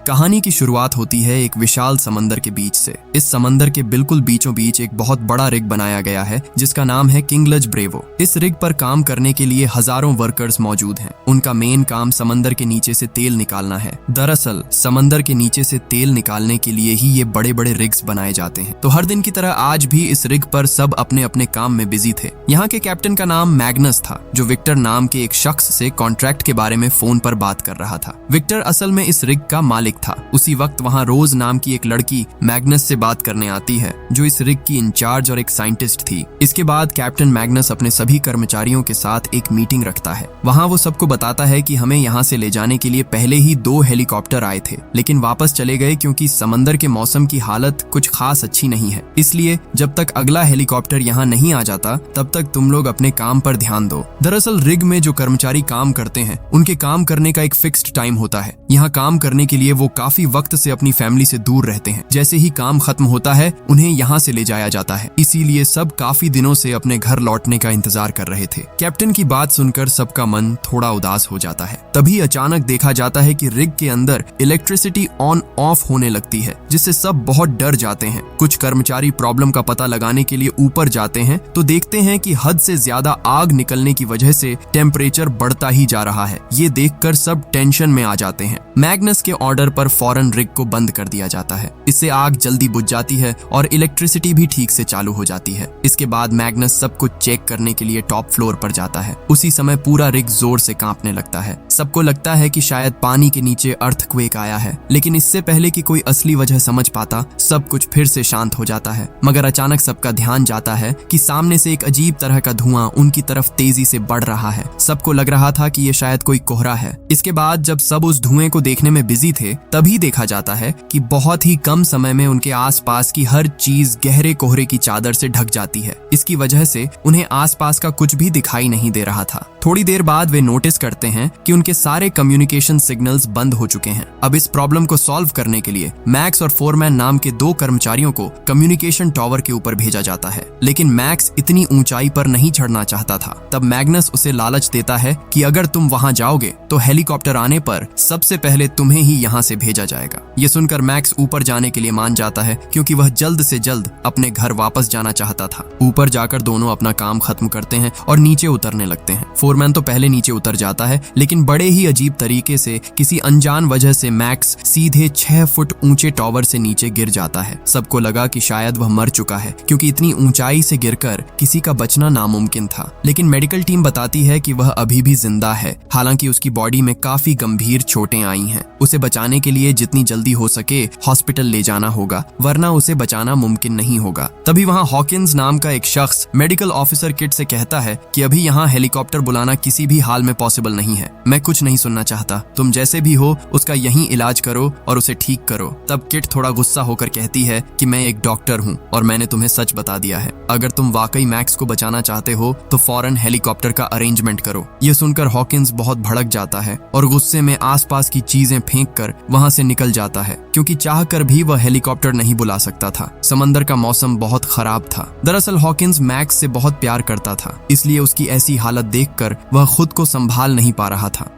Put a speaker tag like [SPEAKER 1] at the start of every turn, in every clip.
[SPEAKER 1] कहानी की शुरुआत होती है एक विशाल समंदर के बीच से। इस समंदर के बिल्कुल बीचों बीच एक बहुत बड़ा रिग बनाया गया है जिसका नाम है किंगलज ब्रेवो। इस रिग पर काम करने के लिए हजारों वर्कर्स मौजूद हैं। उनका मेन काम समंदर के नीचे से तेल निकालना है। दरअसल समंदर के नीचे से तेल निकालने के लिए ही ये बड़े बड़े रिग्स बनाए जाते हैं। तो हर दिन की तरह आज भी इस रिग पर सब अपने अपने काम में बिजी थे। यहाँ के कैप्टन का नाम मैग्नस था जो विक्टर नाम के एक शख्स से कॉन्ट्रैक्ट के बारे में फोन पर बात कर रहा था। विक्टर असल में इस रिग का मालिक था। उसी वक्त वहाँ रोज नाम की एक लड़की मैग्नस से बात करने आती है जो इस रिग की इंचार्ज और एक साइंटिस्ट थी। इसके बाद कैप्टन मैग्नस अपने सभी कर्मचारियों के साथ एक मीटिंग रखता है। वहाँ वो सबको बताता है कि हमें यहाँ से ले जाने के लिए पहले ही 2 हेलीकॉप्टर आए थे लेकिन वापस चले गए क्योंकि समंदर के मौसम की हालत कुछ खास अच्छी नहीं है। इसलिए जब तक अगला हेलीकॉप्टर यहाँ नहीं आ जाता तब तक तुम लोग अपने काम पर ध्यान दो। दरअसल रिग में जो कर्मचारी काम करते हैं उनके काम करने का एक फिक्स्ड टाइम होता है। यहाँ काम करने के लिए वो काफी वक्त से अपनी फैमिली से दूर रहते हैं। जैसे ही काम खत्म होता है उन्हें यहाँ से ले जाया जाता है। इसीलिए सब काफी दिनों से अपने घर लौटने का इंतजार कर रहे थे। कैप्टन की बात सुनकर सबका मन थोड़ा उदास हो जाता है। तभी अचानक देखा जाता है कि रिग के अंदर इलेक्ट्रिसिटी ऑन ऑफ होने लगती है जिससे सब बहुत डर जाते हैं। कुछ कर्मचारी प्रॉब्लम का पता लगाने के लिए ऊपर जाते हैं तो देखते हैं कि हद से ज्यादा आग निकलने की वजह से टेम्परेचर बढ़ता ही जा रहा है। ये देखकर सब टेंशन में आ जाते हैं। मैग्नस के ऑर्डर पर फौरन रिग को बंद कर दिया जाता है। इससे आग जल्दी बुझ जाती है और इलेक्ट्रिसिटी भी ठीक से चालू हो जाती है। इसके बाद मैग्नस सब कुछ चेक करने के लिए टॉप फ्लोर पर जाता है। उसी समय पूरा रिग जोर से कांपने लगता है। सबको लगता है कि शायद पानी के नीचे अर्थक्वेक आया है, लेकिन इससे पहले कि कोई असली वजह समझ पाता सब कुछ फिर से शांत हो जाता है। मगर अचानक सबका ध्यान जाता है कि सामने से एक अजीब तरह का धुआं उनकी तरफ तेजी से बढ़ रहा है। सबको लग रहा था कि ये शायद कोई कोहरा है। इसके बाद जब सब उस धुएं को देखने में बिजी थे तभी देखा जाता है कि बहुत ही कम समय में उनके आसपास की हर चीज गहरे कोहरे की चादर से ढक जाती है। इसकी वजह से उन्हें आसपास का कुछ भी दिखाई नहीं दे रहा था। थोड़ी देर बाद वे नोटिस करते हैं कि उनके सारे कम्युनिकेशन सिग्नल्स बंद हो चुके हैं। अब इस प्रॉब्लम को सॉल्व करने के लिए मैक्स और फोरमैन नाम के 2 कर्मचारियों को कम्युनिकेशन टावर के ऊपर भेजा जाता है। लेकिन मैक्स इतनी ऊंचाई पर नहीं चढ़ना चाहता था। तब मैग्नस उसे लालच देता है कि अगर तुम वहां जाओगे तो हेलीकॉप्टर आने पर सबसे पहले तुम्हें ही यहाँ से भेजा जाएगा। ये सुनकर मैक्स ऊपर जाने के लिए मान जाता है क्योंकि वह जल्द से जल्द अपने घर वापस जाना चाहता था। ऊपर जाकर दोनों अपना काम खत्म करते हैं और नीचे उतरने लगते हैं। फोरमैन तो पहले नीचे उतर जाता है लेकिन बड़े ही अजीब तरीके से किसी अनजान वजह से मैक्स सीधे 6 फुट ऊंचे टावर से नीचे गिर जाता है। सबको लगा कि शायद वह मर चुका है क्योंकि इतनी ऊंचाई से गिरकर किसी का बचना नामुमकिन था। लेकिन मेडिकल टीम बताती है कि वह अभी भी जिंदा है। हालांकि उसकी बॉडी में काफी गंभीर चोटें आई हैं। उसे बचाने के लिए जितनी जल्दी हो सके हॉस्पिटल ले जाना होगा वरना उसे बचाना मुमकिन नहीं होगा। तभी वहाँ हॉकिंस नाम का एक शख्स मेडिकल ऑफिसर किट से कहता है कि अभी यहाँ हेलीकॉप्टर बुलाना किसी भी हाल में पॉसिबल नहीं है। मैं कुछ नहीं सुनना चाहता। तुम जैसे भी हो उसका यहीं इलाज करो और उसे ठीक करो। तब किट थोड़ा गुस्सा होकर कहती है कि मैं एक डॉक्टर हूँ और मैंने तुम्हें सच बता दिया है। अगर तुम वाकई मैक्स को बचाना चाहते हो तो फौरन हेलीकॉप्टर का अरेंजमेंट करो। ये सुनकर हॉकिंस बहुत भड़क जाता है और गुस्से में आसपास की चीजें फेंक कर वहाँ से निकल जाता है क्योंकि चाह कर भी वह हेलीकॉप्टर नहीं बुला सकता था। समंदर का मौसम बहुत खराब था। दरअसल हॉकिंस मैक्स से बहुत प्यार करता था, इसलिए उसकी ऐसी हालत देखकर वह खुद को संभाल नहीं पा रहा था।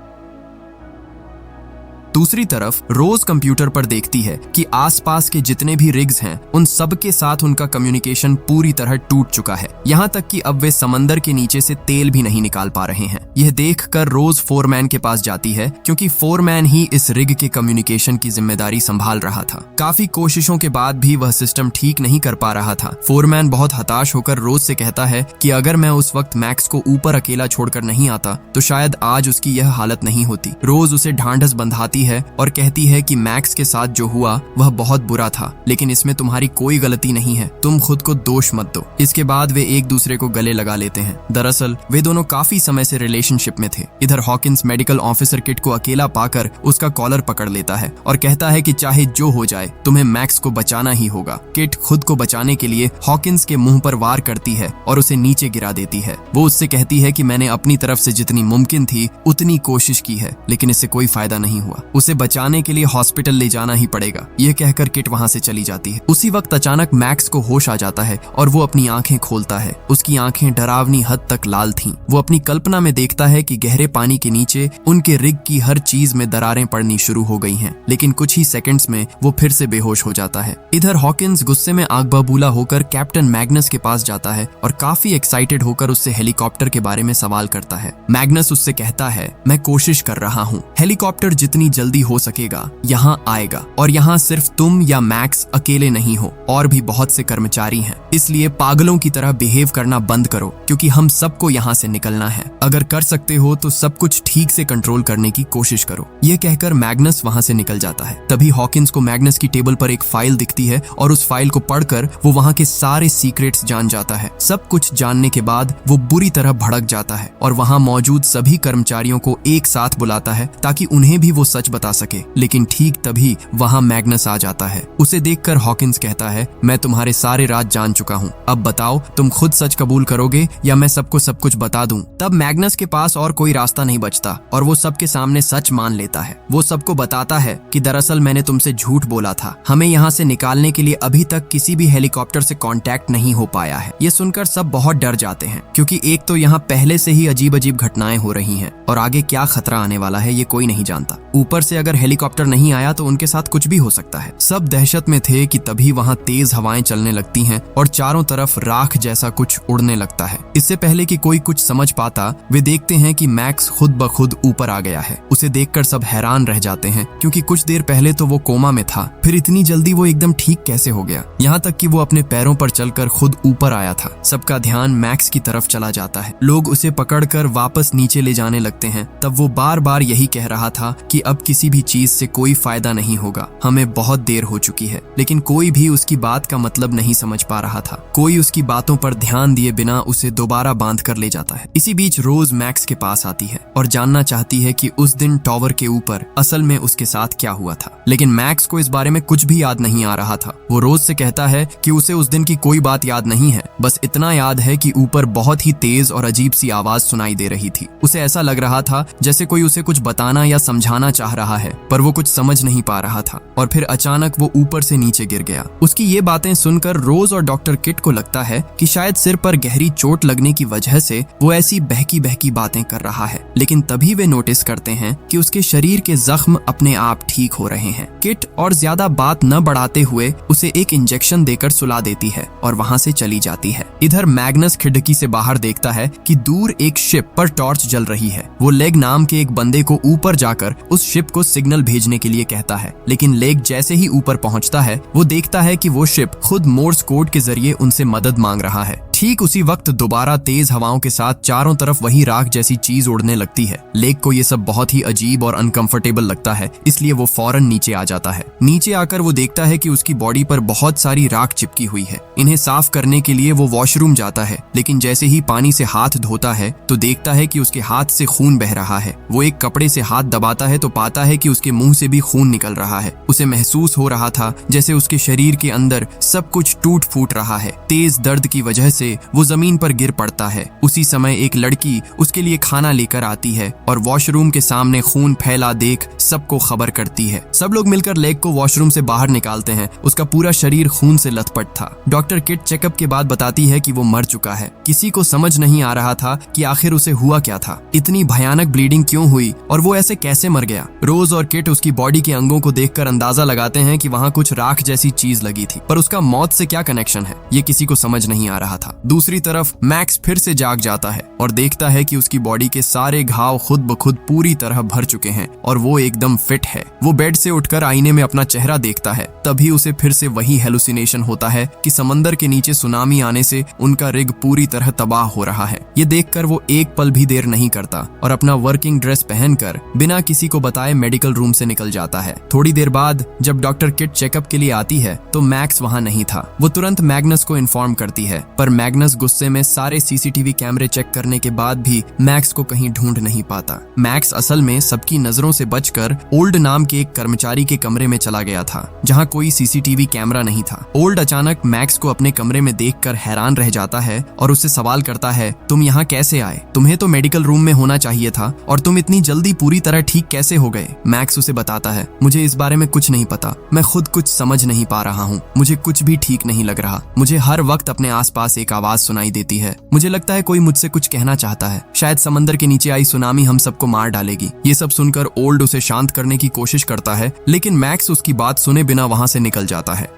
[SPEAKER 1] दूसरी तरफ रोज कंप्यूटर पर देखती है कि आसपास के जितने भी रिग्स हैं उन सब के साथ उनका कम्युनिकेशन पूरी तरह टूट चुका है। यहाँ तक कि अब वे समंदर के नीचे से तेल भी नहीं निकाल पा रहे हैं। यह देखकर रोज फोरमैन के पास जाती है क्योंकि फोरमैन ही इस रिग के कम्युनिकेशन की जिम्मेदारी संभाल रहा था। काफी कोशिशों के बाद भी वह सिस्टम ठीक नहीं कर पा रहा था। फोरमैन बहुत हताश होकर रोज से कहता है कि अगर मैं उस वक्त मैक्स को ऊपर अकेला छोड़कर नहीं आता तो शायद आज उसकी यह हालत नहीं होती। रोज उसे ढांढस बंधाती है और कहती है कि मैक्स के साथ जो हुआ वह बहुत बुरा था लेकिन इसमें तुम्हारी कोई गलती नहीं है। तुम खुद को दोष मत दो। इसके बाद वे एक दूसरे को गले लगा लेते हैं। दरअसल वे दोनों काफी समय से रिलेशनशिप में थे। इधर हॉकिंस मेडिकल ऑफिसर किट को अकेला पाकर उसका कॉलर पकड़ लेता है और कहता है कि चाहे जो हो जाए तुम्हें मैक्स को बचाना ही होगा। किट खुद को बचाने के लिए हॉकिंस के मुंह पर वार करती है और उसे नीचे गिरा देती है। वो उससे कहती है कि मैंने अपनी तरफ से जितनी मुमकिन थी उतनी कोशिश की है लेकिन इससे कोई फायदा नहीं हुआ। उसे बचाने के लिए हॉस्पिटल ले जाना ही पड़ेगा। यह कहकर किट वहां से चली जाती है। उसी वक्त अचानक मैक्स को होश आ जाता है और वो अपनी आंखें खोलता है। उसकी आंखें डरावनी हद तक लाल थीं। वो अपनी कल्पना में देखता है कि गहरे पानी के नीचे उनके रिग की हर चीज में दरारें पड़नी शुरू हो गई हैं। लेकिन कुछ ही सेकंड्स में वो फिर से बेहोश हो जाता है। इधर हॉकिंस गुस्से में आग बबूला होकर कैप्टन मैग्नस के पास जाता है और काफी एक्साइटेड होकर उससे हेलीकॉप्टर के बारे में सवाल करता है। मैग्नस उससे कहता है, मैं कोशिश कर रहा हूँ, हेलीकॉप्टर जितनी जल्दी हो सकेगा यहाँ आएगा और यहाँ सिर्फ तुम या मैक्स अकेले नहीं हो, और भी बहुत से कर्मचारी हैं। इसलिए पागलों की तरह बिहेव करना बंद करो, क्योंकि हम सबको यहाँ से निकलना है। अगर कर सकते हो तो सब कुछ ठीक से कंट्रोल करने की कोशिश करो। यह कहकर मैग्नस वहां से निकल जाता है। तभी हॉकिंस को मैग्नस की टेबल पर एक फाइल दिखती है और उस फाइल को पढ़कर वो वहां के सारे सीक्रेट्स जान जाता है। सब कुछ जानने के बाद वो बुरी तरह भड़क जाता है और वहां मौजूद सभी कर्मचारियों को एक साथ बुलाता है ताकि उन्हें भी वो सच बता सके। लेकिन ठीक तभी वहां मैग्नस आ जाता है। उसे देखकर हॉकिंस कहता है, मैं तुम्हारे सारे राज जान चुका हूँ, अब बताओ तुम खुद सच कबूल करोगे या मैं सबको सब कुछ बता दूं। तब मैग्नस के पास और कोई रास्ता नहीं बचता और वो सबके सामने सच मान लेता है। वो सबको बताता है कि दरअसल मैंने तुमसे झूठ बोला था, हमें यहाँ से निकालने के लिए अभी तक किसी भी हेलीकॉप्टर से कांटेक्ट नहीं हो पाया है। ये सुनकर सब बहुत डर जाते हैं, क्योंकि एक तो यहाँ पहले से ही अजीब अजीब घटनाएं हो रही हैं और आगे क्या खतरा आने वाला है ये कोई नहीं जानता। ऊपर से अगर हेलीकॉप्टर नहीं आया तो उनके साथ कुछ भी हो सकता है। सब दहशत में थे कि तभी वहाँ तेज हवाएं चलने लगती हैं और चारों तरफ राख जैसा कुछ उड़ने लगता है। इससे पहले कि कोई कुछ समझ पाता, वे देखते हैं कि मैक्स खुद ब खुद ऊपर आ गया है। उसे देखकर सब हैरान रह जाते हैं, क्योंकि कुछ देर पहले तो वो कोमा में था, फिर इतनी जल्दी वो एकदम ठीक कैसे हो गया। यहाँ तक कि वो अपने पैरों पर चलकर खुद ऊपर आया था। सबका ध्यान मैक्स की तरफ चला जाता है। लोग उसे पकड़कर वापस नीचे ले जाने लगते हैं। तब वो बार बार यही कह रहा था कि अब किसी भी चीज से कोई फायदा नहीं होगा, हमें बहुत देर हो चुकी है। लेकिन कोई भी उसकी बात का मतलब नहीं समझ पा रहा था। कोई उसकी बातों पर ध्यान दिए बिना उसे दोबारा बांध कर ले जाता है। इसी बीच रोज मैक्स के पास आती है और जानना चाहती है कि उस दिन टॉवर के ऊपर असल में उसके साथ क्या हुआ था। लेकिन मैक्स को इस बारे में कुछ भी याद नहीं आ रहा था। वो रोज से कहता है कि उसे उस दिन की कोई बात याद नहीं है, बस इतना याद है कि ऊपर बहुत ही तेज और अजीब सी आवाज सुनाई दे रही थी। उसे ऐसा लग रहा था जैसे कोई उसे कुछ बताना या समझाना चाह रहा है, पर वो कुछ समझ नहीं पा रहा था। और फिर अचानक वो ऊपर से नीचे गिर गया। उसकी ये बातें सुनकर रोज और डॉक्टर किट को लगता है कि शायद सिर पर गहरी चोट लगने की वजह से वो ऐसी बहकी बहकी बातें कर रहा है। लेकिन तभी वे नोटिस करते हैं कि उसके शरीर के जख्म अपने आप ठीक हो रहे हैं। किट और ज्यादा बात न बढ़ाते हुए उसे एक इंजेक्शन देकर सुला देती है और वहां से चली जाती है। इधर मैग्नस खिड़की से बाहर देखता है कि दूर एक शिप पर टॉर्च जल रही है। वो लेग नाम के एक बंदे को ऊपर जाकर उस शिप को सिग्नल भेजने के लिए कहता है। लेकिन लेग जैसे ही ऊपर पहुंचता है, वो देखता है कि वो शिप खुद मोर्स कोड के जरिए उनसे मदद मांग रहा है। ठीक उसी वक्त दोबारा तेज हवाओं के साथ चारों तरफ वही राख जैसी चीज उड़ने लगती है। लेग को ये सब बहुत ही अजीब और अनकंफर्टेबल लगता है, इसलिए वो फौरन नीचे आ जाता है। नीचे आकर वो देखता है कि उसकी बॉडी पर बहुत सारी राख चिपकी हुई है। इन्हें साफ करने के लिए वो वॉशरूम जाता है, लेकिन जैसे ही पानी से हाथ धोता है तो देखता है कि उसके हाथ से खून बह रहा है। वो एक कपड़े से हाथ दबाता है तो पाता है कि उसके मुंह से भी खून निकल रहा है। उसे महसूस हो रहा था जैसे उसके शरीर के अंदर सब कुछ टूट फूट रहा है। तेज दर्द की वजह से वो जमीन पर गिर पड़ता है। उसी समय एक लड़की उसके लिए खाना लेकर आती है और वॉशरूम के सामने खून फैला देख सबको खबर करती है। सब लोग मिलकर लेग को वॉशरूम से बाहर निकालते हैं। उसका पूरा शरीर खून से लथपथ था। डॉक्टर किट चेकअप के बाद बताती है कि वो मर चुका है। किसी को समझ नहीं आ रहा था कि आखिर उसे हुआ क्या था, इतनी भयानक ब्लीडिंग क्यों हुई और वो ऐसे कैसे मर गया। रोज और किट उसकी बॉडी के अंगों को देखकर अंदाजा लगाते हैं कि वहाँ कुछ राख जैसी चीज लगी थी, पर उसका मौत से क्या कनेक्शन है ये किसी को समझ नहीं आ रहा था। दूसरी तरफ मैक्स फिर से जाग जाता है और देखता है कि उसकी बॉडी के सारे घाव खुद ब खुद पूरी तरह भर चुके हैं और वो एकदम फिट है। वो बेड से उठकर आईने में अपना चेहरा देखता है। तभी उसे फिर से वही हेलुसिनेशन होता है कि समंदर के नीचे सुनामी आने से उनका रिग पूरी तरह तबाह हो रहा है। ये देखकर वो एक पल भी देर नहीं करता और अपना वर्किंग ड्रेस पहनकर बिना किसी को बताए मेडिकल रूम से निकल जाता है। थोड़ी देर बाद जब डॉक्टर किट चेकअप के लिए आती है तो मैक्स वहाँ नहीं था। वो तुरंत मैग्नस को इन्फॉर्म करती है, पर मैग्नस गुस्से में सारे सीसीटीवी कैमरे चेक करने के बाद भी मैक्स को कहीं ढूंढ नहीं पाता। मैक्स असल में सबकी नजरों से बचकर ओल्ड नाम के एक कर्मचारी के कमरे में चला गया था, जहां कोई सीसीटीवी कैमरा नहीं था। ओल्ड अचानक मैक्स को अपने कमरे में देखकर हैरान रह जाता है और उससे सवाल करता है, तुम यहाँ कैसे आए? तुम्हें तो मेडिकल रूम में होना चाहिए था और तुम इतनी जल्दी पूरी तरह ठीक कैसे हो गए? मैक्स उसे बताता है, मुझे इस बारे में कुछ नहीं पता, मैं खुद कुछ समझ नहीं पा रहा हूँ, मुझे कुछ भी ठीक नहीं लग रहा। मुझे हर वक्त अपने आसपास एक आवाज सुनाई देती है, मुझे लगता है कोई मुझसे कुछ कहना चाहता है, शायद समंदर के नीचे आई सुनामी हम सबको मार डालेगी। ये सब सुनकर ओल्ड उसे शांत करने की कोशिश करता है, लेकिन मैक्स उसकी बात सुने बिना वहां से निकल जाता है।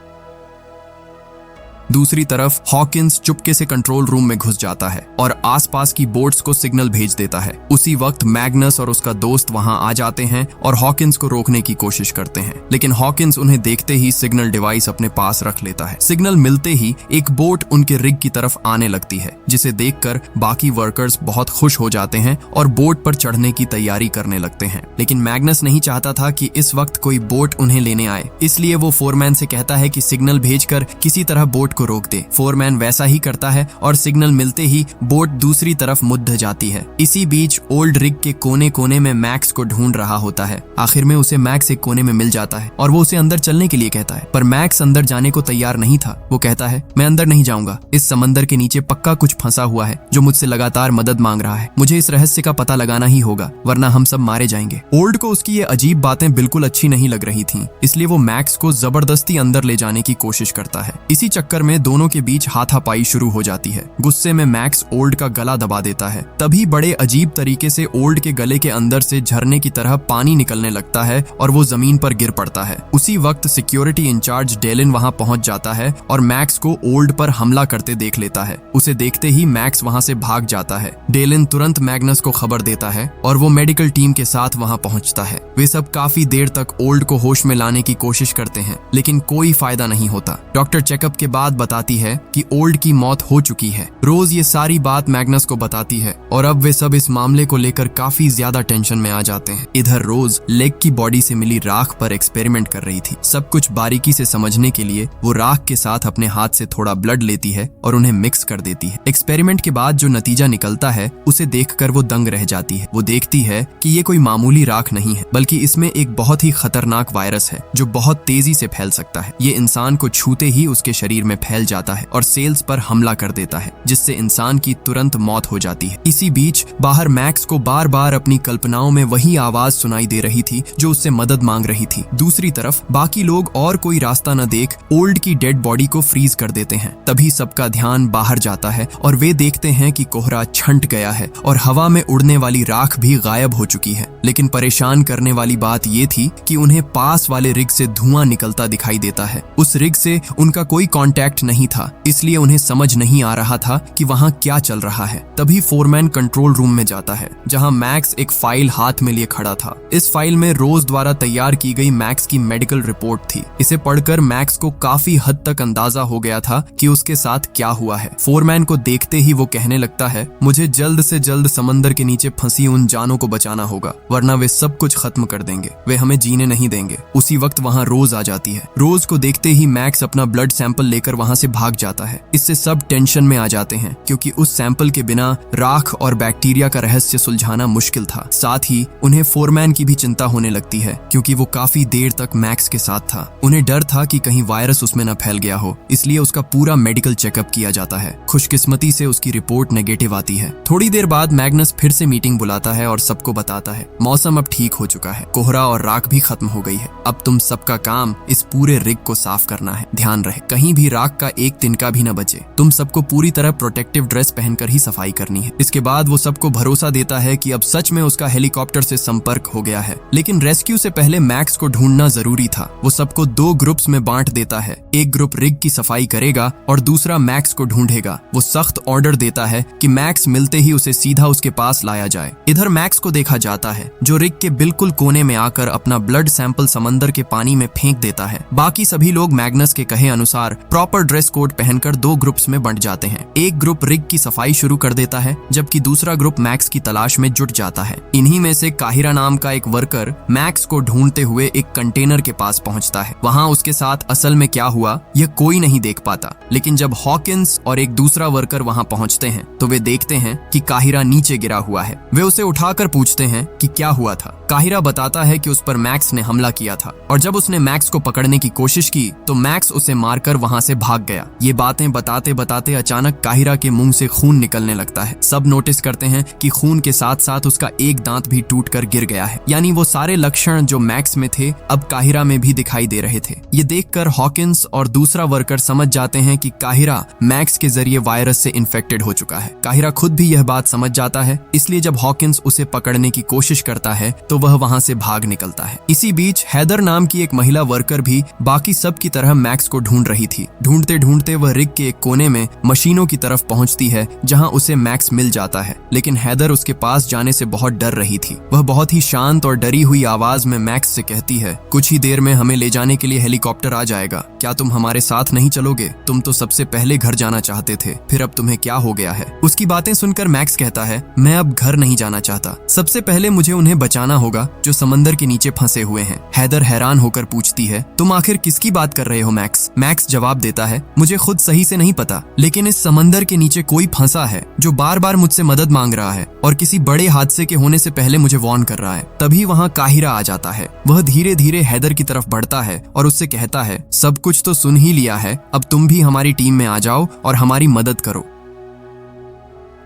[SPEAKER 1] दूसरी तरफ हॉकिंस चुपके से कंट्रोल रूम में घुस जाता है और आसपास की बोट्स को सिग्नल भेज देता है। उसी वक्त मैग्नस और उसका दोस्त वहां आ जाते हैं और हॉकिंस को रोकने की कोशिश करते हैं, लेकिन हॉकिंस उन्हें देखते ही सिग्नल डिवाइस अपने पास रख लेता है। सिग्नल मिलते ही एक बोट उनके रिग की तरफ आने लगती है, जिसे देखकर बाकी वर्कर्स बहुत खुश हो जाते हैं और बोट पर चढ़ने की तैयारी करने लगते हैं। लेकिन मैग्नस नहीं चाहता था कि इस वक्त कोई बोट उन्हें लेने आए, इसलिए वो फोरमैन से कहता है कि सिग्नल भेजकर किसी तरह बोट को रोक दे। फोरमैन वैसा ही करता है और सिग्नल मिलते ही बोट दूसरी तरफ मुड़ जाती है। इसी बीच ओल्ड रिग के कोने कोने में मैक्स को ढूंढ रहा होता है। आखिर में उसे मैक्स एक कोने में मिल जाता है और वो उसे अंदर चलने के लिए कहता है, पर मैक्स अंदर जाने को तैयार नहीं था। वो कहता है, मैं अंदर नहीं जाऊंगा, इस समंदर के नीचे पक्का कुछ फंसा हुआ है जो मुझसे लगातार मदद मांग रहा है। मुझे इस रहस्य का पता लगाना ही होगा, वरना हम सब मारे जाएंगे। ओल्ड को उसकी ये अजीब बातें बिल्कुल अच्छी नहीं लग रही थी, इसलिए वो मैक्स को जबरदस्ती अंदर ले जाने की कोशिश करता है। इसी चक्कर में दोनों के बीच हाथापाई शुरू हो जाती है। गुस्से में मैक्स ओल्ड का गला दबा देता है। तभी बड़े अजीब तरीके से ओल्ड के गले के अंदर से झरने की तरह पानी निकलने लगता है और वो जमीन पर गिर पड़ता है। उसी वक्त सिक्योरिटी इंचार्ज डेलिन वहां पहुंच जाता है और मैक्स को ओल्ड पर हमला करते देख लेता है। उसे देखते ही मैक्स वहां से भाग जाता है। डेलिन तुरंत मैग्नस को खबर देता है और वो मेडिकल टीम के साथ वहां पहुंचता है। वे सब काफी देर तक ओल्ड को होश में लाने की कोशिश करते हैं, लेकिन कोई फायदा नहीं होता। डॉक्टर चेकअप के बाद बताती है कि ओल्ड की मौत हो चुकी है। रोज ये सारी बात मैग्नस को बताती है और अब वे सब इस मामले को लेकर काफी ज्यादा टेंशन में आ जाते हैं। इधर रोज लेग की बॉडी से मिली राख पर एक्सपेरिमेंट कर रही थी। सब कुछ बारीकी से समझने के लिए वो राख के साथ अपने हाथ से थोड़ा ब्लड लेती है और उन्हें मिक्स कर देती है। एक्सपेरिमेंट के बाद जो नतीजा निकलता है उसे देखकर वो दंग रह जाती है। वो देखती है कि ये कोई मामूली राख नहीं है, बल्कि इसमें एक बहुत ही खतरनाक वायरस है जो बहुत तेजी से फैल सकता है। ये इंसान को छूते ही उसके शरीर में फैल जाता है और सेल्स पर हमला कर देता है, जिससे इंसान की तुरंत मौत हो जाती है। इसी बीच बाहर मैक्स को बार बार अपनी कल्पनाओं में वही आवाज सुनाई दे रही थी जो उससे मदद मांग रही थी। दूसरी तरफ बाकी लोग और कोई रास्ता न देख ओल्ड की डेड बॉडी को फ्रीज कर देते हैं। तभी सबका ध्यान बाहर जाता है और वे देखते हैं कि कोहरा छंट गया है और हवा में उड़ने वाली राख भी गायब हो चुकी है। लेकिन परेशान करने वाली बात ये थी कि उन्हें पास वाले रिग से धुआं निकलता दिखाई देता है। उस रिग से उनका कोई कांटेक्ट नहीं था, इसलिए उन्हें समझ नहीं आ रहा था कि वहां क्या चल रहा है। तभी फोरमैन कंट्रोल रूम में जाता है, जहां मैक्स एक फाइल हाथ में लिए खड़ा था। इस फाइल में रोज द्वारा तैयार की गई मैक्स की मेडिकल रिपोर्ट थी। इसे पढ़कर मैक्स को काफी हद तक अंदाजा हो गया था कि उसके साथ क्या हुआ है। फोरमैन को देखते ही वो कहने लगता है, मुझे जल्द से जल्द समंदर के नीचे फंसी उन जानों को बचाना होगा, वरना वे सब कुछ खत्म कर देंगे, वे हमें जीने नहीं देंगे। उसी वक्त वहां रोज आ जाती है। रोज को देखते ही मैक्स अपना ब्लड सैंपल लेकर वहां से भाग जाता है। इससे सब टेंशन में आ जाते हैं, क्योंकि उस सैंपल के बिना राख और बैक्टीरिया का रहस्य सुलझाना मुश्किल था। साथ ही उन्हें फोरमैन की भी चिंता होने लगती है, क्योंकि वो काफी देर तक मैक्स के साथ था। उन्हें डर था कि कहीं वायरस उसमें न फैल गया हो, इसलिए उसका पूरा मेडिकल चेकअप किया जाता है। खुशकिस्मती से उसकी रिपोर्ट नेगेटिव आती है। थोड़ी देर बाद मैग्नस फिर से मीटिंग बुलाता है और सबको बताता है, मौसम अब ठीक हो चुका है, कोहरा और राख भी खत्म हो गई है। अब तुम सबका काम इस पूरे रिग को साफ करना है। ध्यान रहे कहीं भी राख का एक तिनका भी न बचे। तुम सबको पूरी तरह प्रोटेक्टिव ड्रेस पहनकर ही सफाई करनी है। इसके बाद वो सबको भरोसा देता है कि अब सच में उसका हेलीकॉप्टर से संपर्क हो गया है। लेकिन रेस्क्यू से पहले मैक्स को ढूंढना जरूरी था। वो सबको 2 ग्रुप्स में बांट देता है। एक ग्रुप रिग की सफाई करेगा और दूसरा मैक्स को ढूंढेगा। वो सख्त ऑर्डर देता है कि मैक्स मिलते ही उसे सीधा उसके पास लाया जाए। इधर मैक्स को देखा जाता है, जो रिग के बिल्कुल कोने में आकर अपना ब्लड सैंपल समंदर के पानी में फेंक देता है। बाकी सभी लोग मैग्नस के कहे अनुसार प्रॉपर प्रॉपर ड्रेस कोड पहनकर दो ग्रुप्स में बंट जाते हैं। एक ग्रुप रिग की सफाई शुरू कर देता है, जबकि दूसरा ग्रुप मैक्स की तलाश में जुट जाता है। इन्हीं में से काहिरा नाम का एक वर्कर मैक्स को ढूंढते हुए एक कंटेनर के पास पहुंचता है। वहां उसके साथ असल में क्या हुआ यह कोई नहीं देख पाता, लेकिन जब हॉकिंस और एक दूसरा वर्कर वहां पहुंचते हैं तो वे देखते हैं कि काहिरा नीचे गिरा हुआ है। वे उसे उठाकर पूछते हैं कि क्या हुआ था। काहिरा बताता है कि उस पर मैक्स ने हमला किया था और जब उसने मैक्स को पकड़ने की कोशिश की तो मैक्स उसे मारकर वहां से भाग गया। ये बातें बताते बताते अचानक काहिरा के मुंह से खून निकलने लगता है। सब नोटिस करते हैं कि खून के साथ साथ उसका एक दांत भी टूटकर गिर गया है, यानी वो सारे लक्षण जो मैक्स में थे अब काहिरा में भी दिखाई दे रहे थे। ये देखकर हॉकिंस और दूसरा वर्कर समझ जाते हैं कि काहिरा मैक्स के जरिए वायरस से इन्फेक्टेड हो चुका है। काहिरा खुद भी यह बात समझ जाता है, इसलिए जब हॉकिंस उसे पकड़ने की कोशिश करता है तो वह वहां से भाग निकलता है। इसी बीच हैदर नाम की एक महिला वर्कर भी बाकी सब की तरह मैक्स को ढूंढ रही थी। ढूंढते ढूंढते वह रिग के एक कोने में मशीनों की तरफ पहुंचती है, जहां उसे मैक्स मिल जाता है, लेकिन हैदर उसके पास जाने से बहुत डर रही थी। वह बहुत ही शांत और डरी हुई आवाज में मैक्स से कहती है, कुछ ही देर में हमें ले जाने के लिए हेलीकॉप्टर आ जाएगा, क्या तुम हमारे साथ नहीं चलोगे? तुम तो सबसे पहले घर जाना चाहते थे, फिर अब तुम्हें क्या हो गया है? उसकी बातें सुनकर मैक्स कहता है, मैं अब घर नहीं जाना चाहता, सबसे पहले मुझे उन्हें बचाना होगा जो समंदर के नीचे फंसे हुए हैं। हैदर हैरान होकर पूछती है, तुम आखिर किसकी बात कर रहे हो मैक्स? मैक्स जवाब देता है, मुझे खुद सही से नहीं पता, लेकिन इस समंदर के नीचे कोई फंसा है जो बार बार मुझसे मदद मांग रहा है और किसी बड़े हादसे के होने से पहले मुझे वार्न कर रहा है। तभी वहाँ काहिरा आ जाता है। वह धीरे धीरे हैदर की तरफ बढ़ता है और उससे कहता है, सब कुछ तो सुन ही लिया है, अब तुम भी हमारी टीम में आ जाओ और हमारी मदद करो।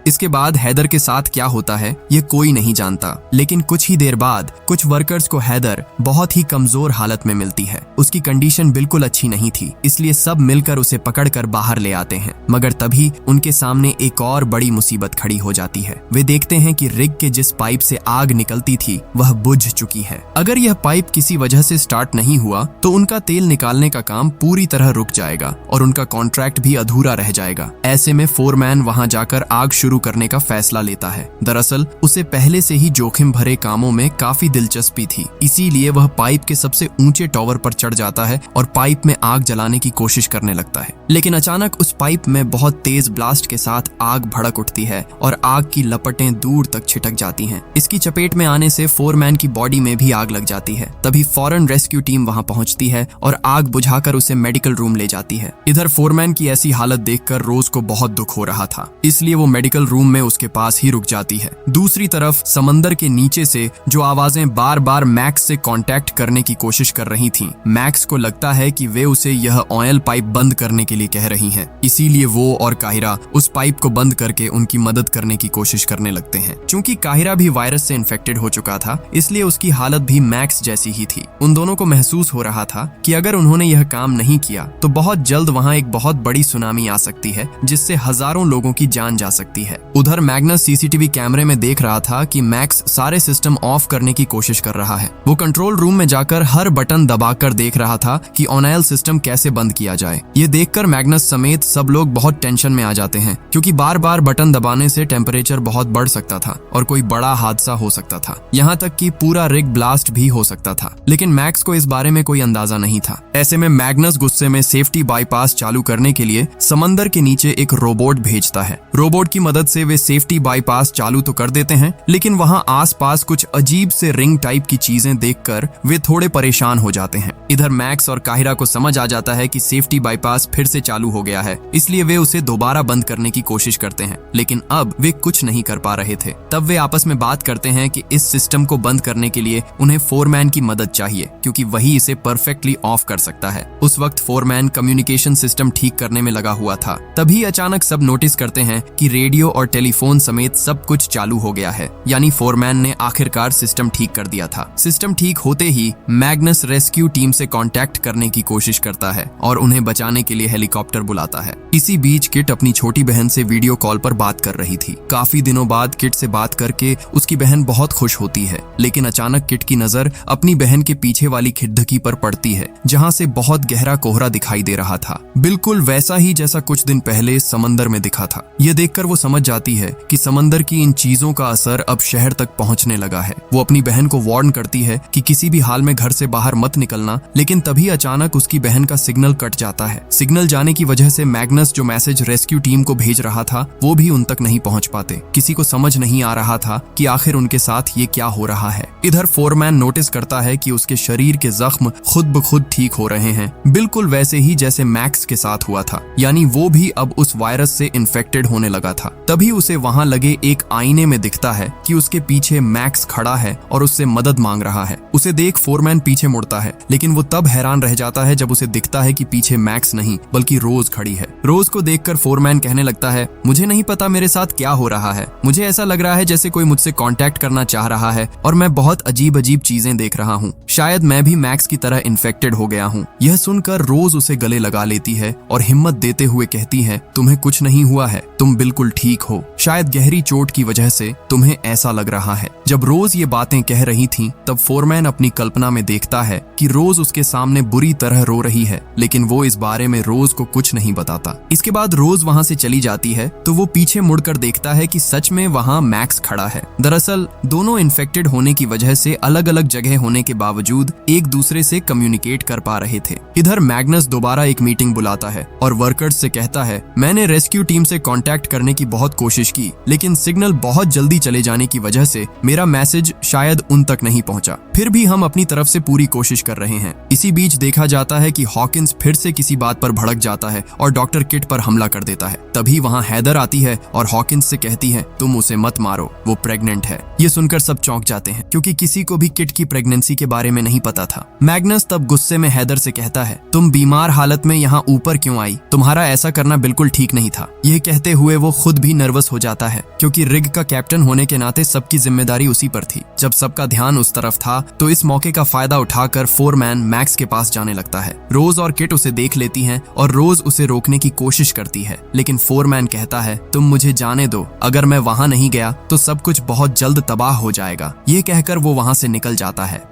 [SPEAKER 1] इसके बाद हैदर के साथ क्या होता है ये कोई नहीं जानता, लेकिन कुछ ही देर बाद कुछ वर्कर्स को हैदर बहुत ही कमजोर हालत में मिलती है। उसकी कंडीशन बिल्कुल अच्छी नहीं थी, इसलिए सब मिलकर उसे पकड़कर बाहर ले आते हैं। मगर तभी उनके सामने एक और बड़ी मुसीबत खड़ी हो जाती है। वे देखते हैं कि रिग के जिस पाइप से आग निकलती थी वह बुझ चुकी है। अगर यह पाइप किसी वजह से स्टार्ट नहीं हुआ तो उनका तेल निकालने का काम पूरी तरह रुक जाएगा और उनका कॉन्ट्रैक्ट भी अधूरा रह जाएगा। ऐसे में फोरमैन वहां जाकर आग शुरू करने का फैसला लेता है। दरअसल उसे पहले से ही जोखिम भरे कामों में काफी दिलचस्पी थी, इसीलिए वह पाइप के सबसे ऊंचे टॉवर पर चढ़ जाता है और पाइप में आग जलाने की कोशिश करने लगता है। लेकिन अचानक उस पाइप में बहुत तेज ब्लास्ट के साथ आग भड़क उठती है और आग की लपटें दूर तक छिटक जाती हैं। इसकी चपेट में आने से फोरमैन की बॉडी में भी आग लग जाती है। तभी फौरन रेस्क्यू टीम वहां पहुंचती है और आग बुझाकर उसे मेडिकल रूम ले जाती है। इधर फोरमैन की ऐसी हालत देखकर रोज को बहुत दुख हो रहा था, इसलिए वो मेडिकल रूम में उसके पास ही रुक जाती है। दूसरी तरफ समंदर के नीचे से जो आवाजें बार बार मैक्स से कांटेक्ट करने की कोशिश कर रही थीं, मैक्स को लगता है कि वे उसे यह ऑयल पाइप बंद करने के लिए कह रही हैं। इसीलिए वो और काहिरा उस पाइप को बंद करके उनकी मदद करने की कोशिश करने लगते हैं। चूंकि काहिरा भी वायरस से इन्फेक्टेड हो चुका था, इसलिए उसकी हालत भी मैक्स जैसी ही थी। उन दोनों को महसूस हो रहा था कि अगर उन्होंने यह काम नहीं किया तो बहुत जल्द वहां एक बहुत बड़ी सुनामी आ सकती है, जिससे हजारों लोगों की जान जा सकती है। उधर मैग्नस सीसीटीवी कैमरे में देख रहा था कि मैक्स सारे सिस्टम ऑफ करने की कोशिश कर रहा है। वो कंट्रोल रूम में जाकर हर बटन दबाकर देख रहा था कि ऑनएल सिस्टम कैसे बंद किया जाए। ये देखकर मैग्नस समेत सब लोग बहुत टेंशन में आ जाते हैं, क्योंकि बार बार बटन दबाने से टेम्परेचर बहुत बढ़ सकता था और कोई बड़ा हादसा हो सकता था। यहाँ तक कि पूरा रिग ब्लास्ट भी हो सकता था, लेकिन मैक्स को इस बारे में कोई अंदाजा नहीं था। ऐसे में मैग्नस गुस्से में सेफ्टी बाईपास चालू करने के लिए समंदर के नीचे एक रोबोट भेजता है। रोबोट की मदद से वे सेफ्टी बाईपास चालू तो कर देते हैं, लेकिन वहां आसपास कुछ अजीब से रिंग टाइप की चीजें देखकर वे थोड़े परेशान हो जाते हैं। इधर मैक्स और काहिरा को समझ आ जाता है कि सेफ्टी बाईपास फिर से चालू हो गया है, इसलिए वे उसे दोबारा बंद करने की कोशिश करते हैं, लेकिन अब वे कुछ नहीं कर पा रहे थे। तब वे आपस में बात करते हैं कि इस सिस्टम को बंद करने के लिए उन्हें फोरमैन की मदद चाहिए, क्योंकि वही इसे परफेक्टली ऑफ कर सकता है। उस वक्त फोरमैन कम्युनिकेशन सिस्टम ठीक करने में लगा हुआ था। तभी अचानक सब नोटिस करते हैं कि रेडियो और टेलीफोन समेत सब कुछ चालू हो गया है, यानी फोरमैन ने आखिरकार सिस्टम ठीक कर दिया था। सिस्टम ठीक होते ही मैग्नस रेस्क्यू टीम से कांटेक्ट करने की कोशिश करता है और उन्हें बचाने के लिए हेलीकॉप्टर बुलाता है। इसी बीच किट अपनी छोटी बहन से वीडियो कॉल पर बात कर रही थी। काफी दिनों बाद किट से बात करके उसकी बहन बहुत खुश होती है, लेकिन अचानक किट की नजर अपनी बहन के पीछे वाली खिड़की पर पड़ती है, जहाँ से बहुत गहरा कोहरा दिखाई दे रहा था, बिल्कुल वैसा ही जैसा कुछ दिन पहले समंदर में दिखा था। यह देखकर वो समझ समझ जाती है कि समंदर की इन चीजों का असर अब शहर तक पहुंचने लगा है। वो अपनी बहन को वार्न करती है कि किसी भी हाल में घर से बाहर मत निकलना, लेकिन तभी अचानक उसकी बहन का सिग्नल कट जाता है। सिग्नल जाने की वजह से मैग्नस जो मैसेज रेस्क्यू टीम को भेज रहा था वो भी उन तक नहीं पहुंच पाते। किसी को समझ नहीं आ रहा था कि आखिर उनके साथ ये क्या हो रहा है। इधर फोरमैन नोटिस करता है कि उसके शरीर के जख्म खुद ब खुद ठीक हो रहे हैं, बिल्कुल वैसे ही जैसे मैक्स के साथ हुआ था, यानी वो भी अब उस वायरस से इन्फेक्टेड होने लगा था। तभी उसे वहां लगे एक आईने में दिखता है कि उसके पीछे मैक्स खड़ा है और उससे मदद मांग रहा है। उसे देख फोरमैन पीछे मुड़ता है, लेकिन वो तब हैरान रह जाता है जब उसे दिखता है कि पीछे मैक्स नहीं बल्कि रोज खड़ी है। रोज को देखकर फोरमैन कहने लगता है, मुझे नहीं पता मेरे साथ क्या हो रहा है, मुझे ऐसा लग रहा है जैसे कोई मुझसे कांटेक्ट करना चाह रहा है और मैं बहुत अजीब अजीब चीजें देख रहा हूँ। शायद मैं भी मैक्स की तरह इन्फेक्टेड हो गया हूँ। यह सुनकर रोज उसे गले लगा लेती है और हिम्मत देते हुए कहती है, तुम्हें कुछ नहीं हुआ है, तुम बिल्कुल ठीक हो। शायद गहरी चोट की वजह से तुम्हें ऐसा लग रहा है। जब रोज ये बातें कह रही थी तब फोरमैन अपनी कल्पना में देखता है कि रोज उसके सामने बुरी तरह रो रही है, लेकिन वो इस बारे में रोज को कुछ नहीं बताता। इसके बाद रोज वहां से चली जाती है तो वो पीछे मुड़कर देखता है कि सच में वहां मैक्स खड़ा है। दरअसल दोनों इन्फेक्टेड होने की वजह से अलग अलग जगह होने के बावजूद एक दूसरे से कम्युनिकेट कर पा रहे थे। इधर मैग्नस दोबारा एक मीटिंग बुलाता है और वर्कर्स से कहता है, मैंने रेस्क्यू टीम से कांटेक्ट करने की बहुत कोशिश की, लेकिन सिग्नल बहुत जल्दी चले जाने की वजह से मेरा मैसेज शायद उन तक नहीं पहुंचा। फिर भी हम अपनी तरफ से पूरी कोशिश कर रहे हैं। इसी बीच देखा जाता है कि हॉकिंस फिर से किसी बात पर भड़क जाता है और डॉक्टर किट पर हमला कर देता है। तभी वहां हैदर आती है और हॉकिंस से कहती है, तुम उसे मत मारो, वो प्रेग्नेंट है। ये सुनकर सब चौंक जाते हैं क्योंकि किसी को भी किट की प्रेगनेंसी के बारे में नहीं पता था। मैग्नस तब गुस्से में हैदर से कहता है, तुम बीमार हालत में यहाँ ऊपर क्यों आई? तुम्हारा ऐसा करना बिल्कुल ठीक नहीं था। यह कहते हुए वो खुद भी नर्वस हो जाता है क्योंकि रिग का कैप्टन होने के नाते सबकी जिम्मेदारी उसी पर थी। जब सबका ध्यान उस तरफ था तो इस मौके का फायदा उठाकर फोरमैन मैक्स के पास जाने लगता है। रोज और किट उसे देख लेती हैं और रोज उसे रोकने की कोशिश करती है, लेकिन फोरमैन कहता है, तुम मुझे जाने दो, अगर मैं वहां नहीं गया तो सब कुछ बहुत जल्द तबाह हो जाएगा। ये कहकर वो वहां से निकल जाता है।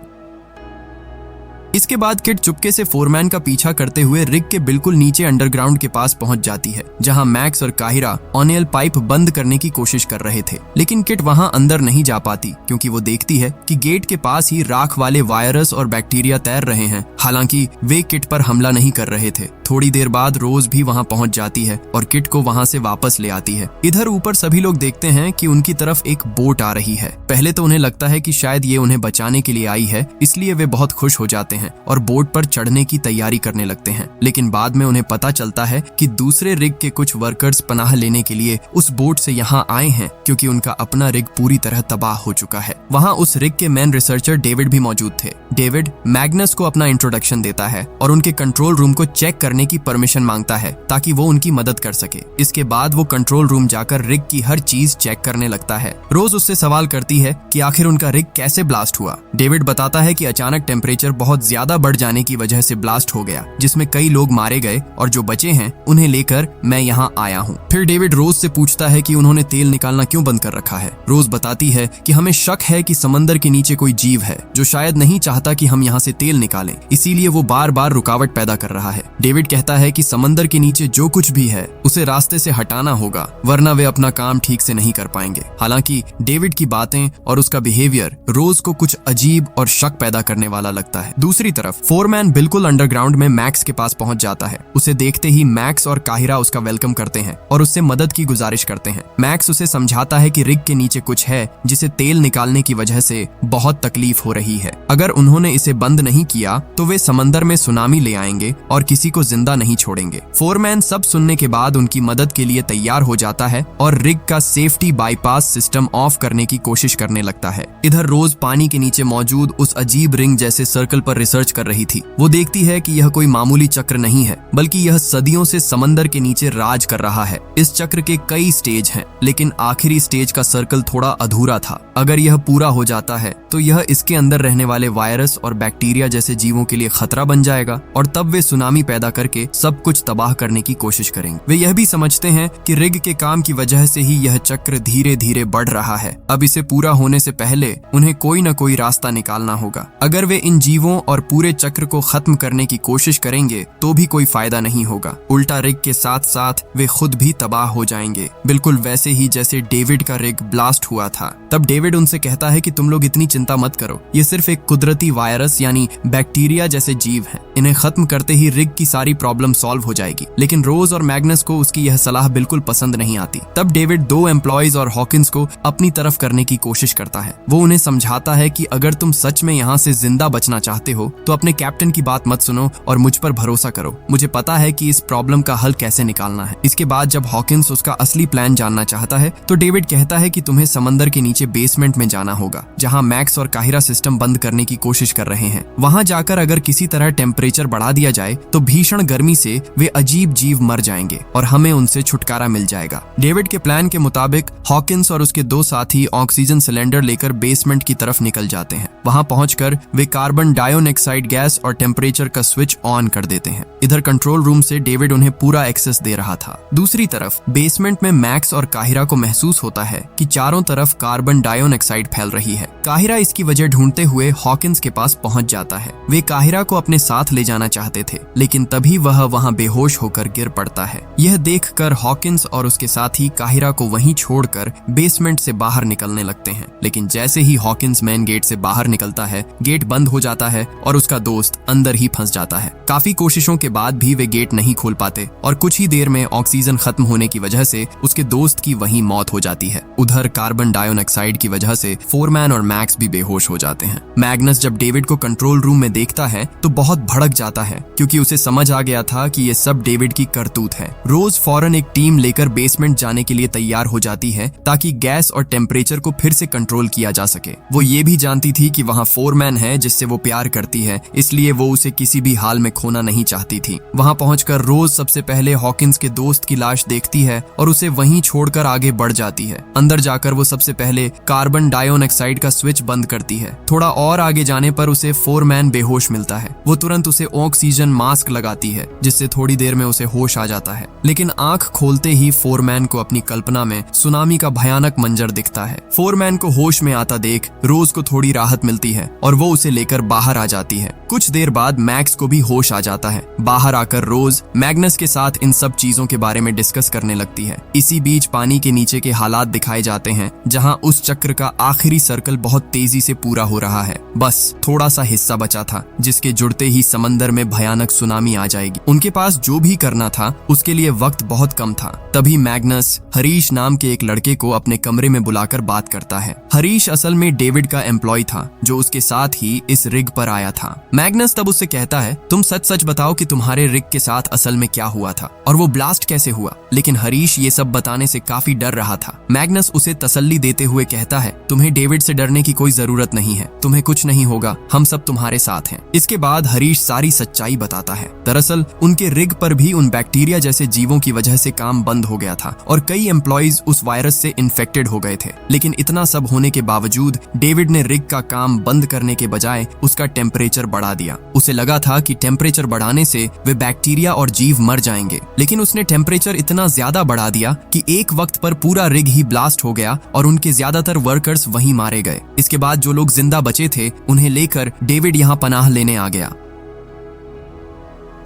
[SPEAKER 1] इसके बाद किट चुपके से फोरमैन का पीछा करते हुए रिग के बिल्कुल नीचे अंडरग्राउंड के पास पहुंच जाती है, जहां मैक्स और काहिरा ऑनियल पाइप बंद करने की कोशिश कर रहे थे। लेकिन किट वहां अंदर नहीं जा पाती क्योंकि वो देखती है कि गेट के पास ही राख वाले वायरस और बैक्टीरिया तैर रहे हैं। हालांकि वे किट पर हमला नहीं कर रहे थे। थोड़ी देर बाद रोज भी वहां पहुंच जाती है और किट को वहां से वापस ले आती है। इधर ऊपर सभी लोग देखते हैं कि उनकी तरफ एक बोट आ रही है। पहले तो उन्हें लगता है कि शायद ये उन्हें बचाने के लिए आई है, इसलिए वे बहुत खुश हो जाते हैं और बोट पर चढ़ने की तैयारी करने लगते हैं। लेकिन बाद में उन्हें पता चलता है कि दूसरे रिग के कुछ वर्कर्स पनाह लेने के लिए उस बोट से यहाँ आए हैं क्योंकि उनका अपना रिग पूरी तरह तबाह हो चुका है। वहाँ उस रिग के मेन रिसर्चर डेविड भी मौजूद थे। डेविड मैग्नस को अपना इंट्रोडक्शन देता है और उनके कंट्रोल रूम को चेक करने की परमिशन मांगता है ताकि वो उनकी मदद कर सके। इसके बाद वो कंट्रोल रूम जाकर रिग की हर चीज चेक करने लगता है। रोज उससे सवाल करती है कि आखिर उनका रिग कैसे ब्लास्ट हुआ। डेविड बताता है कि अचानक टेम्परेचर बहुत ज्यादा बढ़ जाने की वजह से ब्लास्ट हो गया, जिसमें कई लोग मारे गए और जो बचे हैं उन्हें लेकर मैं यहाँ आया हूँ। फिर डेविड रोज से पूछता है कि उन्होंने तेल निकालना क्यों बंद कर रखा है। रोज बताती है कि हमें शक है कि समंदर के नीचे कोई जीव है जो शायद नहीं चाहता कि हम यहाँ से तेल निकालें, इसीलिए वो बार बार रुकावट पैदा कर रहा है। डेविड कहता है कि समंदर के नीचे जो कुछ भी है उसे रास्ते से हटाना होगा, वरना वे अपना काम ठीक से नहीं कर पाएंगे। हालांकि डेविड की बातें और उसका बिहेवियर रोज को कुछ अजीब और शक पैदा करने वाला लगता है। दूसरी तरफ फोरमैन बिल्कुल अंडरग्राउंड में मैक्स के पास पहुंच जाता है। उसे देखते ही मैक्स और काहिरा उसका वेलकम करते हैं और उससे मदद की गुजारिश करते हैं। मैक्स उसे समझाता है कि रिग के नीचे कुछ है जिसे तेल निकालने की वजह से बहुत तकलीफ हो रही है। अगर उन्होंने इसे बंद नहीं किया तो वे समंदर में सुनामी ले आएंगे और किसी को जिंदा नहीं छोड़ेंगे। फोरमैन सब सुनने के बाद उनकी मदद के लिए तैयार हो जाता है और रिग का सेफ्टी बाईपास सिस्टम ऑफ करने की कोशिश करने लगता है। इधर रोज पानी के नीचे मौजूद उस अजीब रिंग जैसे सर्कल पर रिसर्च कर रही थी। वो देखती है कि यह कोई मामूली चक्र नहीं है, बल्कि यह सदियों से समंदर के नीचे राज कर रहा है। इस चक्र के कई स्टेज हैं, लेकिन आखिरी स्टेज का सर्कल थोड़ा अधूरा था। अगर यह पूरा हो जाता है तो यह इसके अंदर रहने वाले वायरस और बैक्टीरिया जैसे जीवों के लिए खतरा बन जाएगा और तब वे सुनामी पैदा करके सब कुछ तबाह करने की कोशिश करेंगे। वे यह भी समझते हैं कि रिग के काम की वजह से ही यह चक्र धीरे धीरे बढ़ रहा है। अब इसे पूरा होने से पहले उन्हें कोई न कोई रास्ता निकालना होगा। अगर वे इन जीवों और पूरे चक्र को खत्म करने की कोशिश करेंगे तो भी कोई फायदा नहीं होगा। उल्टा रिग के साथ साथ वे खुद भी तबाह हो जाएंगे, बिल्कुल वैसे ही जैसे डेविड का रिग ब्लास्ट हुआ था। तब डेविड उनसे कहता है कि तुम लोग इतनी चिंता मत करो, ये सिर्फ एक कुदरती वायरस यानी बैक्टीरिया जैसे जीव हैं। इन्हें खत्म करते ही रिग की सारी प्रॉब्लम सॉल्व हो जाएगी। लेकिन रोज और मैग्नस को उसकी यह सलाह बिल्कुल पसंद नहीं आती। तब डेविड 2 एम्प्लॉयज और हॉकिंस को अपनी तरफ करने की कोशिश करता है। वो उन्हें समझाता है कि अगर तुम सच में यहाँ से जिंदा बचना चाहते हो तो अपने कैप्टन की बात मत सुनो और मुझ पर भरोसा करो। मुझे पता है कि इस प्रॉब्लम का हल कैसे निकालना है। इसके बाद जब हॉकिंस उसका असली प्लान जानना चाहता है तो डेविड कहता है कि तुम्हें समंदर के नीचे बेसमेंट में जाना होगा, जहाँ मैक्स और काहिरा सिस्टम बंद करने की कोशिश कर रहे हैं। वहाँ जाकर अगर किसी तरह टेम्परेचर बढ़ा दिया जाए तो भीषण गर्मी से वे अजीब जीव मर जाएंगे और हमें उनसे छुटकारा मिल जाएगा। डेविड के प्लान के मुताबिक हॉकिंस और उसके 2 साथी ऑक्सीजन सिलेंडर लेकर बेसमेंट की तरफ निकल जाते हैं। वहां पहुंचकर वे कार्बन डाइऑक्साइड गैस और टेम्परेचर का स्विच ऑन कर देते हैं। इधर कंट्रोल रूम से डेविड उन्हें पूरा एक्सेस दे रहा था। दूसरी तरफ बेसमेंट में मैक्स और काहिरा को महसूस होता है कि चारों तरफ कार्बन डाइऑक्साइड फैल रही है। काहिरा इसकी वजह ढूंढते हुए हॉकिंस के पास पहुंच जाता है। वे काहिरा को अपने साथ ले जाना चाहते थे, लेकिन तभी वह वहां बेहोश होकर गिर पड़ता है। यह देखकर हॉकिंस और उसके साथी काहिरा को वहीं छोड़कर बेसमेंट से बाहर निकलने लगते हैं। लेकिन जैसे ही हॉकिंस मेन गेट से बाहर निकलता है, गेट बंद हो जाता है और उसका दोस्त अंदर ही फंस जाता है। काफी कोशिशों के बाद भी वे गेट नहीं खोल पाते और कुछ ही देर में ऑक्सीजन खत्म होने की वजह से उसके दोस्त की वहीं मौत हो जाती है। उधर कार्बन डाइऑक्साइड की वजह से फोरमैन और मैक्स भी बेहोश हो जाते हैं। मैग्नस जब डेविड को कंट्रोल रूम में देखता है तो बहुत भड़क जाता है, क्योंकि उसे समझ आ गया था कि ये सब डेविड की करतूत है। रोज फौरन एक टीम लेकर बेसमेंट जाने के लिए तैयार हो जाती है ताकि गैस और टेम्परेचर को फिर से कंट्रोल किया जा सके। वो ये भी जानती थी कि वहाँ फोरमैन है जिससे वो प्यार करती है, इसलिए वो उसे किसी भी हाल में खोना नहीं चाहती थी। वहाँ पहुंचकर रोज सबसे पहले हॉकिंस के दोस्त की लाश देखती है और उसे वहीं छोड़कर आगे बढ़ जाती है। अंदर जाकर वो सबसे पहले कार्बन डाइऑक्साइड का स्विच बंद करती है। थोड़ा और आगे जाने पर उसे फोरमैन बेहोश मिलता है। वो तुरंत उसे ऑक्सीजन मास्क लगाती है, जिससे थोड़ी देर में उसे होश आ जाता है। लेकिन आंख खोलते ही फोरमैन को अपनी कल्पना में सुनामी का भयानक मंजर दिखता है। फोरमैन को होश में आता देख रोज को थोड़ी राहत मिलती है और वो उसे लेकर बाहर आ जाती है। कुछ देर बाद मैक्स को भी होश आ जाता है। बाहर आकर रोज मैग्नस के साथ इन सब चीजों के बारे में डिस्कस करने लगती है। इसी बीच पानी के नीचे के हालात दिखाए जाते हैं, जहां उस चक्र का आखिरी सर्कल बहुत तेजी से पूरा हो रहा है। बस थोड़ा सा हिस्सा बचा था, जिसके जुड़ते ही समंदर में भयानक सुनामी आ जाएगी। उनके पास जो भी करना था उसके लिए वक्त बहुत कम था। तभी मैग्नस हरीश नाम के एक लड़के को अपने कमरे में बुलाकर बात करता है। हरीश असल में डेविड का एम्प्लॉय था, जो उसके साथ ही इस रिग पर आया था। मैग्नस तब उससे कहता है, तुम सच सच बताओ कि तुम्हारे रिग के साथ असल में क्या हुआ था और वो ब्लास्ट कैसे हुआ। लेकिन हरीश ये सब बताने से काफी डर रहा था। मैग्नस उसे तसल्ली देते हुए कहता है, तुम्हें डेविड से डरने की कोई जरूरत नहीं है, तुम्हें कुछ नहीं होगा, हम सब तुम्हारे साथ हैं। इसके बाद हरीश सारी सच्चाई बताता है। दरअसल उनके रिग पर भी उन बैक्टीरिया जैसे जीवों की वजह से काम बंद हो गया था और कई एम्प्लॉइज उस वायरस से इन्फेक्टेड हो गए थे। लेकिन इतना सब होने के बावजूद डेविड ने रिग का काम बंद करने के बजाय उसका टेम्परेचर बढ़ा दिया। उसे लगा था कि टेम्परेचर बढ़ाने से वे बैक्टीरिया और जीव मर जाएंगे, लेकिन उसने टेम्परेचर इतना ज्यादा बढ़ा दिया कि एक वक्त पर पूरा रिग ही ब्लास्ट हो गया और उनके ज्यादातर वर्कर्स वहीं मारे गए। इसके बाद जो लोग जिंदा बचे थे उन्हें लेकर डेविड यहाँ पनाह लेने आ गया।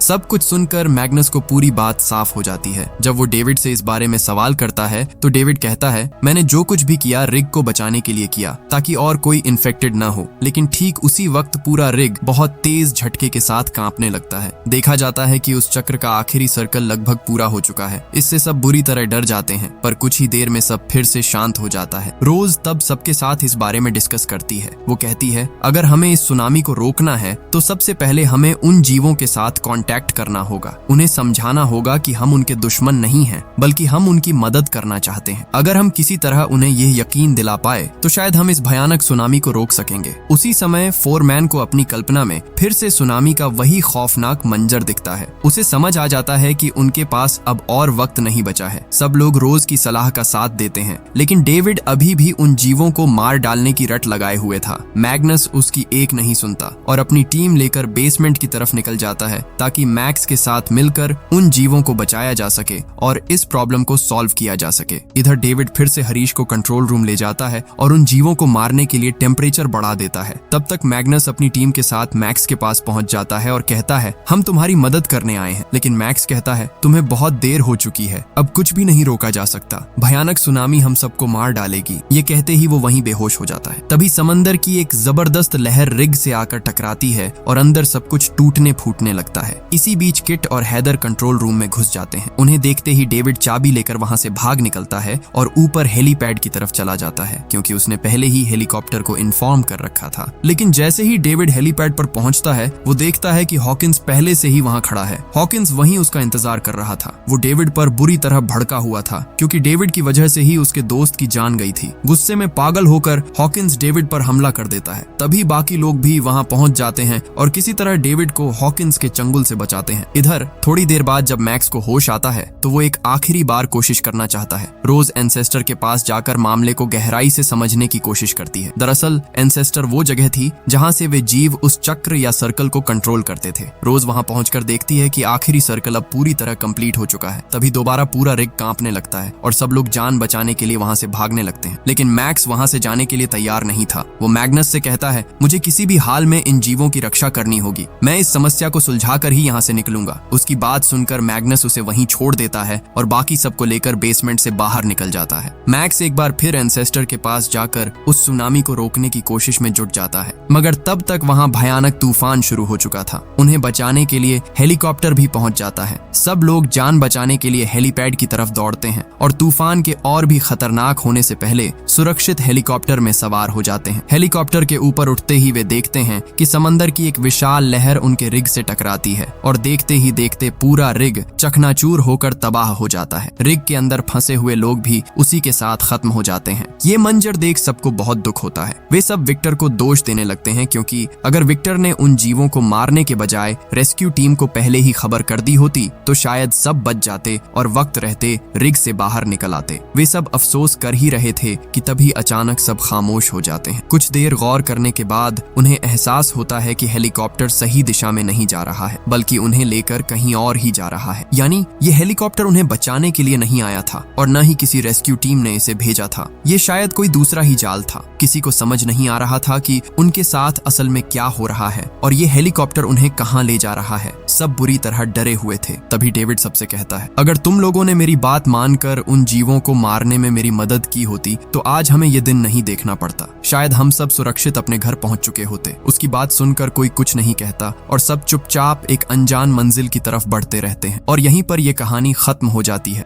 [SPEAKER 1] सब कुछ सुनकर मैग्नस को पूरी बात साफ हो जाती है। जब वो डेविड से इस बारे में सवाल करता है तो डेविड कहता है, मैंने जो कुछ भी किया रिग को बचाने के लिए किया, ताकि और कोई इन्फेक्टेड ना हो। लेकिन ठीक उसी वक्त पूरा रिग बहुत तेज झटके के साथ कांपने लगता है। देखा जाता है कि उस चक्र का आखिरी सर्कल लगभग पूरा हो चुका है। इससे सब बुरी तरह डर जाते हैं, पर कुछ ही देर में सब फिर से शांत हो जाता है। रोज तब सबके साथ इस बारे में डिस्कस करती है। वो कहती है, अगर हमें इस सुनामी को रोकना है तो सबसे पहले हमें उन जीवों के साथ कांटेक्ट करना होगा। उन्हें समझाना होगा कि हम उनके दुश्मन नहीं हैं, बल्कि हम उनकी मदद करना चाहते हैं। अगर हम किसी तरह उन्हें यह यकीन दिला पाए तो शायद हम इस भयानक सुनामी को रोक सकेंगे। उसी समय फोरमैन को अपनी कल्पना में फिर से सुनामी का वही खौफनाक मंजर दिखता है। उसे समझ आ जाता है कि उनके पास अब और वक्त नहीं बचा है। सब लोग रोज की सलाह का साथ देते हैं, लेकिन डेविड अभी भी उन जीवों को मार डालने की रट लगाए हुए था। मैग्नस उसकी एक नहीं सुनता और अपनी टीम लेकर बेसमेंट की तरफ निकल जाता है ताकि मैक्स के साथ मिलकर उन जीवों को बचाया जा सके और इस प्रॉब्लम को सॉल्व किया जा सके। इधर डेविड फिर से हरीश को कंट्रोल रूम ले जाता है और उन जीवों को मारने के लिए टेम्परेचर बढ़ा देता है। तब तक मैग्नस अपनी टीम के साथ मैक्स के पास पहुंच जाता है और कहता है, हम तुम्हारी मदद करने आए हैं। लेकिन मैक्स कहता है, तुम्हें बहुत देर हो चुकी है, अब कुछ भी नहीं रोका जा सकता, भयानक सुनामी हम सबको मार डालेगी। ये कहते ही वो वहीं बेहोश हो जाता है। तभी समंदर की एक जबरदस्त लहर रिग से आकर टकराती है और अंदर सब कुछ टूटने फूटने लगता है। इसी बीच किट और हैदर कंट्रोल रूम में घुस जाते हैं। उन्हें देखते ही डेविड चाबी लेकर वहां से भाग निकलता है और ऊपर हेलीपैड की तरफ चला जाता है, क्योंकि उसने पहले ही हेलीकॉप्टर को इन्फॉर्म कर रखा था। लेकिन जैसे ही डेविड हेलीपैड पर पहुंचता है, वो देखता है कि हॉकिंस पहले से ही वहां खड़ा है। हॉकिंस वहीं उसका इंतजार कर रहा था। वो डेविड पर बुरी तरह भड़का हुआ था, क्योंकि डेविड की वजह से ही उसके दोस्त की जान गई थी। गुस्से में पागल होकर हॉकिंस डेविड पर हमला कर देता है। तभी बाकी लोग भी वहां पहुंच जाते हैं और किसी तरह डेविड को हॉकिंस के चंगुल से बचाते हैं। इधर थोड़ी देर बाद जब मैक्स को होश आता है तो वो एक आखिरी बार कोशिश करना चाहता है। रोज एंसेस्टर के पास जाकर मामले को गहराई से समझने की कोशिश करती है। दरअसल एंसेस्टर वो जगह थी जहां से वे जीव उस चक्र या सर्कल को कंट्रोल करते थे। रोज वहां पहुंचकर देखती है कि आखिरी सर्कल अब पूरी तरह कंप्लीट हो चुका है। तभी दोबारा पूरा रिग कांपने लगता है और सब लोग जान बचाने के लिए वहां से भागने लगते हैं। लेकिन मैक्स वहां से जाने के लिए तैयार नहीं था। वो मैग्नस से कहता है, मुझे किसी भी हाल में इन जीवों की रक्षा करनी होगी, मैं इस समस्या को सुलझाकर ही यहाँ से निकलूंगा। उसकी बात सुनकर मैग्नस उसे वहीं छोड़ देता है और बाकी सबको लेकर बेसमेंट से बाहर निकल जाता है। मैक्स एक बार फिर एंसेस्टर के पास जाकर उस सुनामी को रोकने की कोशिश में जुट जाता है, मगर तब तक वहां भयानक तूफान शुरू हो चुका था। उन्हें बचाने के लिए हेलीकॉप्टर भी पहुंच जाता है। सब लोग जान बचाने के लिए हेलीपैड की तरफ दौड़ते हैं और तूफान के और भी खतरनाक होने से पहले सुरक्षित हेलीकॉप्टर में सवार हो जाते हैं। हेलीकॉप्टर के ऊपर उठते ही वे देखते हैं कि समंदर की एक विशाल लहर उनके रिग से टकराती है और देखते ही देखते पूरा रिग चकनाचूर होकर तबाह हो जाता है। रिग के अंदर फंसे हुए लोग भी उसी के साथ खत्म हो जाते हैं। ये मंजर देख सबको बहुत दुख होता है। वे सब विक्टर को दोष देने लगते हैं, क्योंकि अगर विक्टर ने उन जीवों को मारने के बजाय रेस्क्यू टीम को पहले ही खबर कर दी होती तो शायद सब बच जाते और वक्त रहते रिग से बाहर निकल आते। वे सब अफसोस कर ही रहे थे कि तभी अचानक सब खामोश हो जाते हैं। कुछ देर गौर करने के बाद उन्हें एहसास होता है कि हेलीकॉप्टर सही दिशा में नहीं जा रहा है, बल्कि उन्हें लेकर कहीं और ही जा रहा है। यानी ये हेलीकॉप्टर उन्हें बचाने के लिए नहीं आया था और न ही किसी रेस्क्यू टीम ने इसे भेजा था। ये शायद कोई दूसरा ही जाल था। किसी को समझ नहीं आ रहा था कि उनके साथ असल में क्या हो रहा है और ये हेलीकॉप्टर उन्हें कहां ले जा रहा है। सब बुरी तरह डरे हुए थे। तभी डेविड सबसे कहता है, अगर तुम लोगों ने मेरी बात मानकर उन जीवों को मारने में मेरी मदद की होती तो आज हमें ये दिन नहीं देखना पड़ता। शायद हम सब सुरक्षित अपने घर पहुंच चुके होते। उसकी बात सुनकर कोई कुछ नहीं कहता और सब चुपचाप एक अनजान मंजिल की तरफ बढ़ते रहते हैं और यहीं पर यह कहानी खत्म हो जाती है।